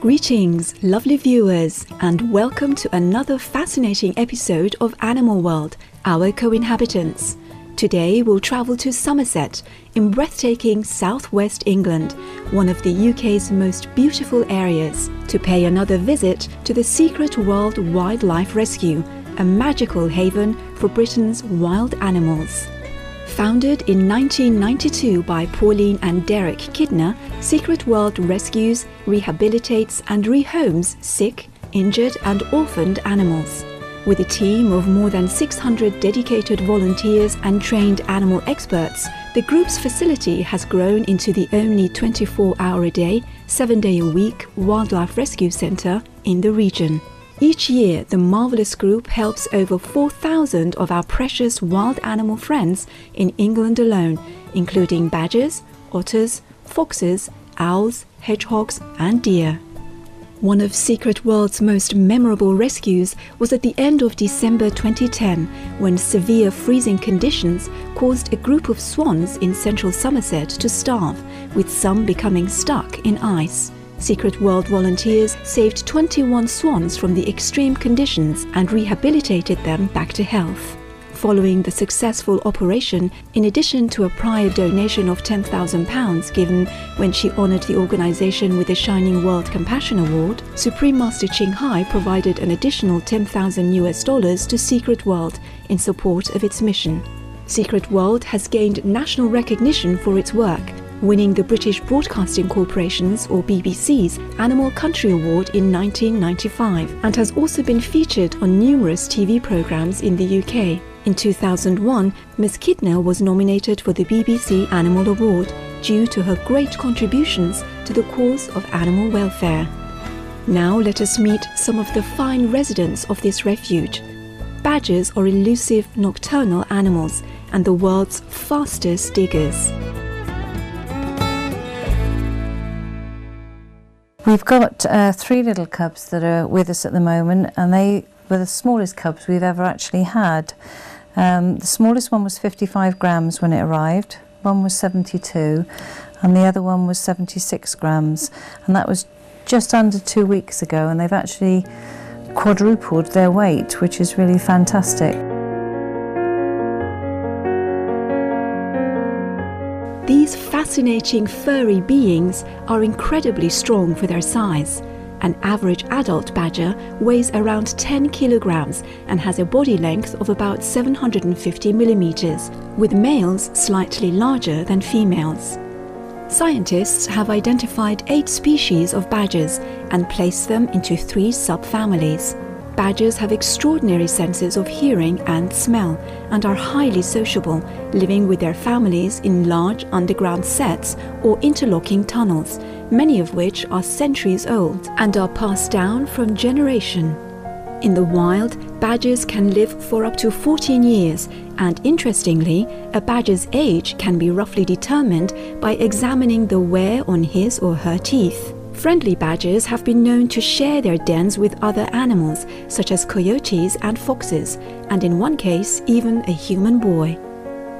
Greetings, lovely viewers, and welcome to another fascinating episode of Animal World, our co-inhabitants. Today we'll travel to Somerset in breathtaking southwest England, one of the UK's most beautiful areas, to pay another visit to the Secret World Wildlife Rescue, a magical haven for Britain's wild animals. Founded in 1992 by Pauline and Derek Kidner, Secret World rescues, rehabilitates and rehomes sick, injured and orphaned animals. With a team of more than 600 dedicated volunteers and trained animal experts, the group's facility has grown into the only 24-hour-a-day, 7-day-a-week wildlife rescue centre in the region. Each year, the marvellous group helps over 4,000 of our precious wild animal friends in England alone, including badgers, otters, foxes, owls, hedgehogs and deer. One of Secret World's most memorable rescues was at the end of December 2010, when severe freezing conditions caused a group of swans in central Somerset to starve, with some becoming stuck in ice. Secret World volunteers saved 21 swans from the extreme conditions and rehabilitated them back to health. Following the successful operation, in addition to a prior donation of £10,000 given when she honoured the organisation with the Shining World Compassion Award, Supreme Master Ching Hai provided an additional $10,000 to Secret World in support of its mission. Secret World has gained national recognition for its work, winning the British Broadcasting Corporation's or BBC's Animal Country Award in 1995, and has also been featured on numerous TV programmes in the UK. In 2001, Ms. Kidner was nominated for the BBC Animal Award due to her great contributions to the cause of animal welfare. Now let us meet some of the fine residents of this refuge. Badgers are elusive nocturnal animals and the world's fastest diggers. We've got 3 little cubs that are with us at the moment, and they were the smallest cubs we've ever actually had. The smallest one was 55 grams when it arrived, one was 72, and the other one was 76 grams. And that was just under 2 weeks ago, and they've actually quadrupled their weight, which is really fantastic. These fascinating furry beings are incredibly strong for their size. An average adult badger weighs around 10 kilograms and has a body length of about 750 millimeters, with males slightly larger than females. Scientists have identified 8 species of badgers and placed them into 3 subfamilies. Badgers have extraordinary senses of hearing and smell and are highly sociable, living with their families in large underground sets or interlocking tunnels, many of which are centuries old and are passed down from generation. In the wild, badgers can live for up to 14 years, and interestingly, a badger's age can be roughly determined by examining the wear on his or her teeth. Friendly badgers have been known to share their dens with other animals, such as coyotes and foxes, and in one case, even a human boy.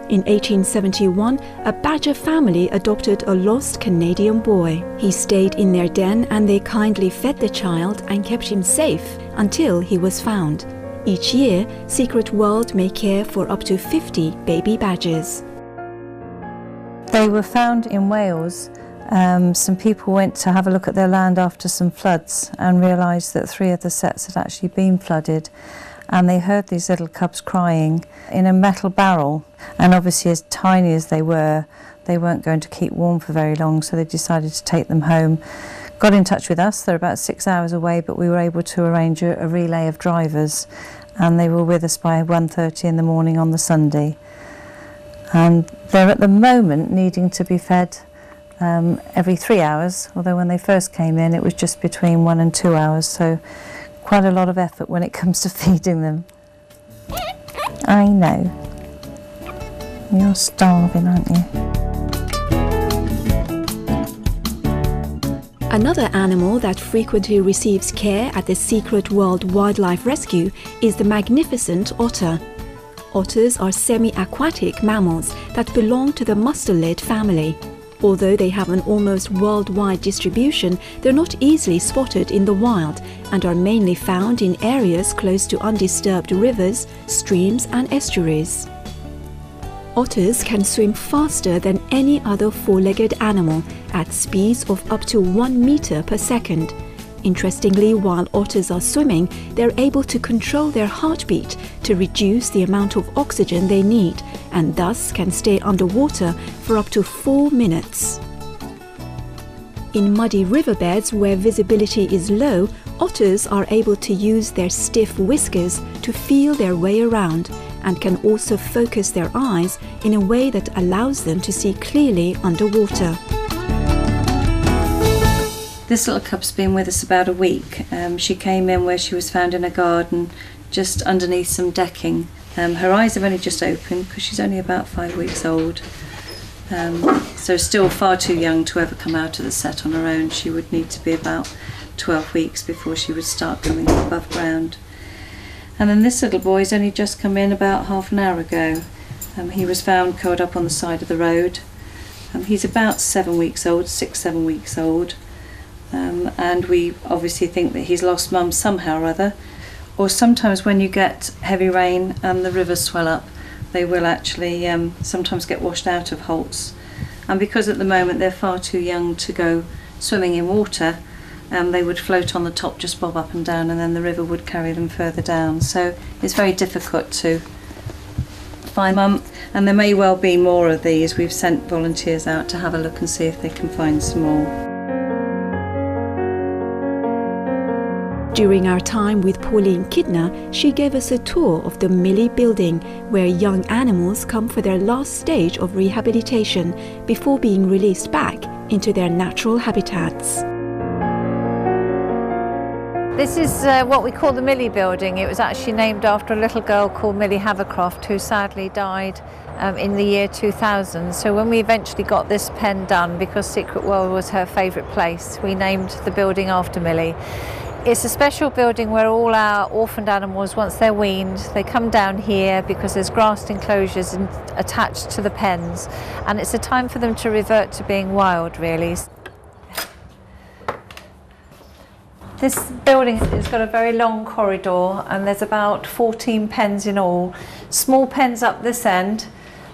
In 1871, a badger family adopted a lost Canadian boy. He stayed in their den and they kindly fed the child and kept him safe until he was found. Each year, Secret World may care for up to 50 baby badgers. They were found in Wales. Some people went to have a look at their land after some floods and realised that 3 of the sets had actually been flooded, and they heard these little cubs crying in a metal barrel, and obviously as tiny as they weren't going to keep warm for very long, so they decided to take them home. Got in touch with us. They're about 6 hours away, but we were able to arrange a relay of drivers, and they were with us by 1:30 in the morning on the Sunday. And they're at the moment needing to be fed every 3 hours, although when they first came in it was just between 1 and 2 hours, so quite a lot of effort when it comes to feeding them. I know. You're starving, aren't you? Another animal that frequently receives care at the Secret World Wildlife Rescue is the magnificent otter. Otters are semi-aquatic mammals that belong to the mustelid family. Although they have an almost worldwide distribution, they're not easily spotted in the wild and are mainly found in areas close to undisturbed rivers, streams and estuaries. Otters can swim faster than any other four-legged animal at speeds of up to 1 meter per second. Interestingly, while otters are swimming, they're able to control their heartbeat to reduce the amount of oxygen they need and thus can stay underwater for up to 4 minutes. In muddy riverbeds where visibility is low, otters are able to use their stiff whiskers to feel their way around and can also focus their eyes in a way that allows them to see clearly underwater. This little cub's been with us about a week. She came in where she was found in a garden just underneath some decking. Her eyes have only just opened because she's only about 5 weeks old. So still far too young to ever come out of the set on her own. She would need to be about 12 weeks before she would start coming above ground. And then this little boy's only just come in about half an hour ago. He was found curled up on the side of the road. He's about 7 weeks old, 6-7 weeks old. And we obviously think that he's lost mum somehow or other. Or sometimes when you get heavy rain and the rivers swell up, they will actually sometimes get washed out of holts. And because at the moment they're far too young to go swimming in water, they would float on the top, just bob up and down, and then the river would carry them further down. So it's very difficult to find mum, and there may well be more of these. We've sent volunteers out to have a look and see if they can find some more. During our time with Pauline Kidner, she gave us a tour of the Millie building, where young animals come for their last stage of rehabilitation before being released back into their natural habitats. This is what we call the Millie building. It was actually named after a little girl called Millie Havercroft, who sadly died in the year 2000. So when we eventually got this pen done, because Secret World was her favourite place, we named the building after Millie. It's a special building where all our orphaned animals, once they're weaned, they come down here because there's grassed enclosures attached to the pens, and it's a time for them to revert to being wild, really. This building has got a very long corridor, and there's about 14 pens in all. Small pens up this end,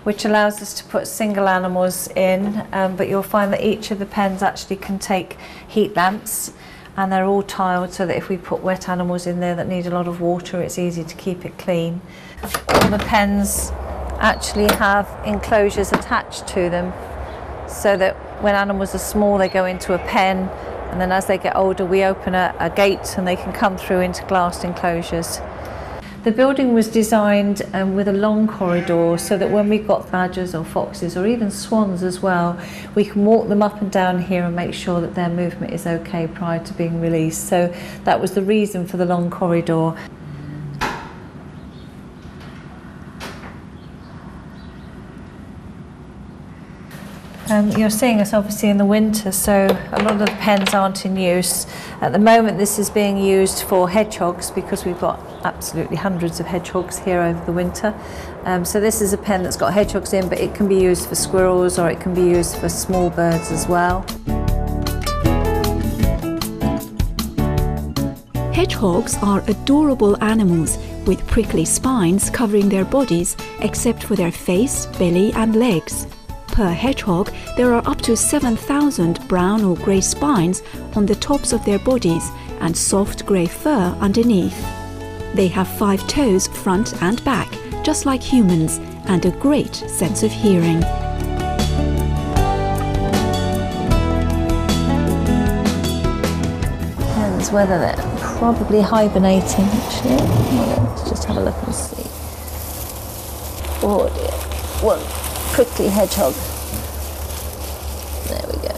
which allows us to put single animals in, but you'll find that each of the pens actually can take heat lamps, and they're all tiled so that if we put wet animals in there that need a lot of water, it's easy to keep it clean. All the pens actually have enclosures attached to them so that when animals are small they go into a pen, and then as they get older we open a gate and they can come through into glassed enclosures. The building was designed with a long corridor so that when we've got badgers or foxes or even swans as well, we can walk them up and down here and make sure that their movement is okay prior to being released. So that was the reason for the long corridor. You're seeing us obviously in the winter, so a lot of the pens aren't in use. At the moment this is being used for hedgehogs because we've got absolutely hundreds of hedgehogs here over the winter. So this is a pen that's got hedgehogs in, but it can be used for squirrels or it can be used for small birds as well. Hedgehogs are adorable animals with prickly spines covering their bodies except for their face, belly and legs. Per hedgehog, there are up to 7,000 brown or grey spines on the tops of their bodies and soft grey fur underneath. They have 5 toes front and back, just like humans, and a great sense of hearing. Depends whether they're probably hibernating actually. Let's just have a look and see. Oh dear. One prickly hedgehog. There we go.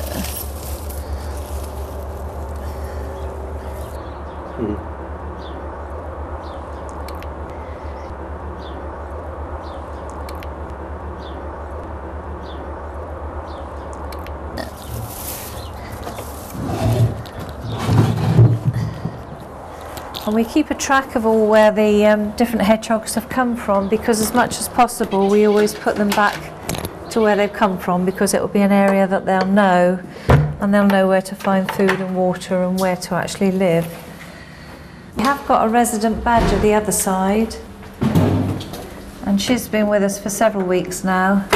And we keep a track of all where the different hedgehogs have come from, because as much as possible we always put them back to where they've come from, because it will be an area that they'll know, and they'll know where to find food and water and where to actually live. We have got a resident badger at the other side, and she's been with us for several weeks now.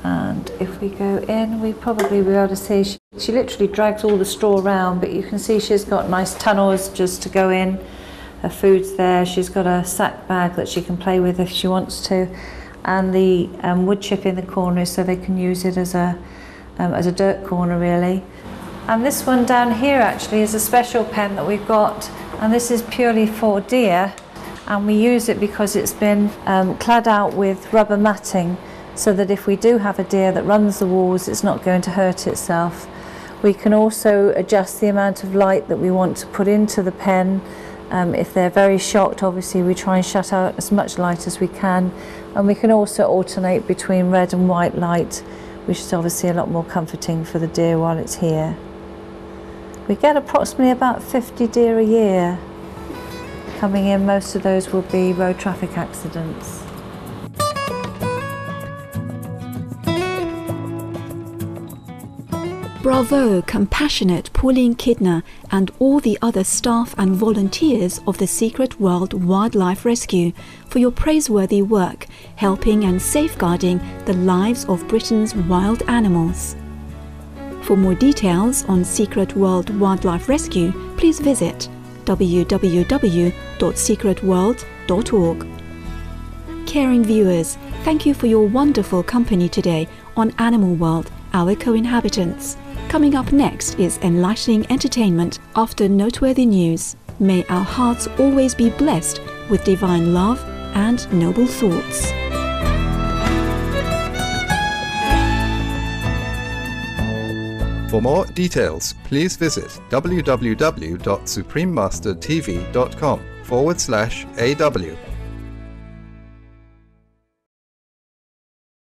And if we go in, we probably will be able to see she literally drags all the straw around, but you can see she's got nice tunnels just to go in. Her food's there. She's got a sack bag that she can play with if she wants to, and the wood chip in the corner so they can use it as a dirt corner, really. And this one down here actually is a special pen that we've got, and this is purely for deer, and we use it because it's been clad out with rubber matting, so that if we do have a deer that runs the walls, it's not going to hurt itself. We can also adjust the amount of light that we want to put into the pen. If they're very shocked, obviously we try and shut out as much light as we can, and we can also alternate between red and white light, which is obviously a lot more comforting for the deer while it's here. We get approximately about 50 deer a year coming in. Most of those will be road traffic accidents. Bravo, compassionate Pauline Kidner and all the other staff and volunteers of the Secret World Wildlife Rescue for your praiseworthy work helping and safeguarding the lives of Britain's wild animals. For more details on Secret World Wildlife Rescue, please visit www.secretworld.org. Caring viewers, thank you for your wonderful company today on Animal World, Our Co-Inhabitants. Coming up next is enlightening entertainment after noteworthy news. May our hearts always be blessed with divine love and noble thoughts. For more details, please visit www.suprememastertv.com/AW.